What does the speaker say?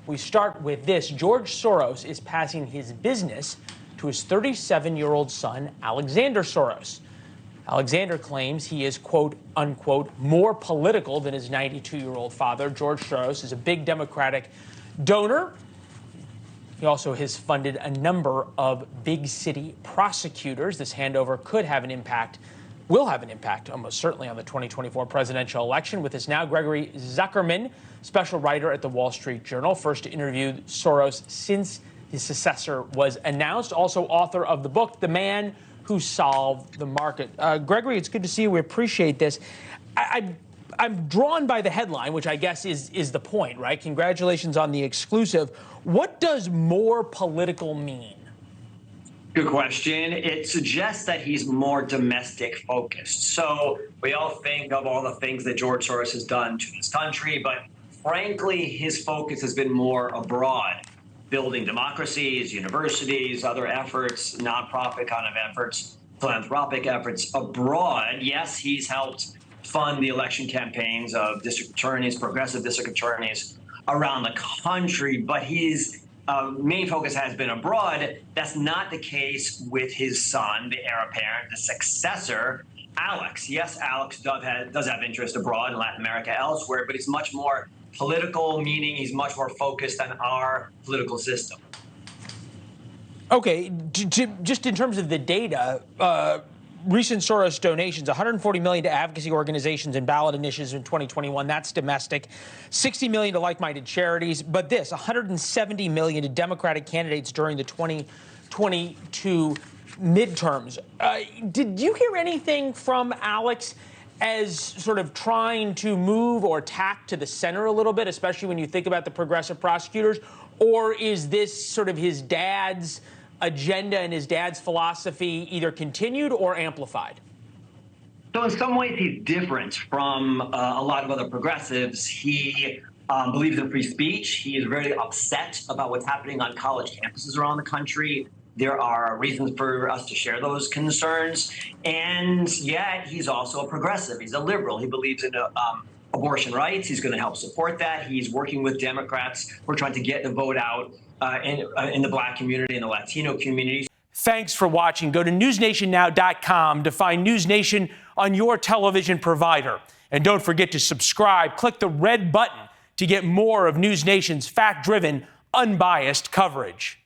We start with this. George Soros is passing his business to his 37-year-old son, Alexander Soros. Alexander claims he is, quote, unquote, more political than his 92-year-old father. George Soros is a big Democratic donor. He also has funded a number of big city prosecutors. This handover could have an impact, will have an impact almost certainly on the 2024 presidential election. With us now, Gregory Zuckerman, special writer at the Wall Street Journal, first to interview Soros since his successor was announced, also author of the book, The Man Who Solved the Market. Gregory, it's good to see you. We appreciate this. I'm drawn by the headline, which I guess is the point, right? Congratulations on the exclusive. What does more political mean? Good question. It suggests that he's more domestic focused. So we all think of all the things that George Soros has done to this country, but frankly, his focus has been more abroad, building democracies, universities, other efforts, nonprofit kind of efforts, philanthropic efforts abroad. Yes, he's helped fund the election campaigns of district attorneys, progressive district attorneys around the country, but his main focus has been abroad. That's not the case with his son, the heir apparent, the successor, Alex. Yes, Alex does have interest abroad in Latin America, elsewhere, but he's much more political, meaning he's much more focused on our political system. Okay, just in terms of the data, recent Soros donations, $140 million to advocacy organizations and ballot initiatives in 2021. That's domestic. $60 million to like-minded charities. But this, $170 million to Democratic candidates during the 2022 midterms. Did you hear anything from Alex as sort of trying to move or tack to the center a little bit, especially when you think about the progressive prosecutors? Or is this sort of his dad's agenda and his dad's philosophy either continued or amplified? So in some ways, he's different from a lot of other progressives. He believes in free speech. He is very upset about what's happening on college campuses around the country. There are reasons for us to share those concerns. And yet he's also a progressive. He's a liberal. He believes in abortion rights. He's going to help support that. He's working with Democrats. We're trying to get the vote out in the Black community and the Latino community. Thanks for watching. Go to newsnationnow.com to find NewsNation on your television provider. And don't forget to subscribe. Click the red button to get more of NewsNation's fact-driven, unbiased coverage.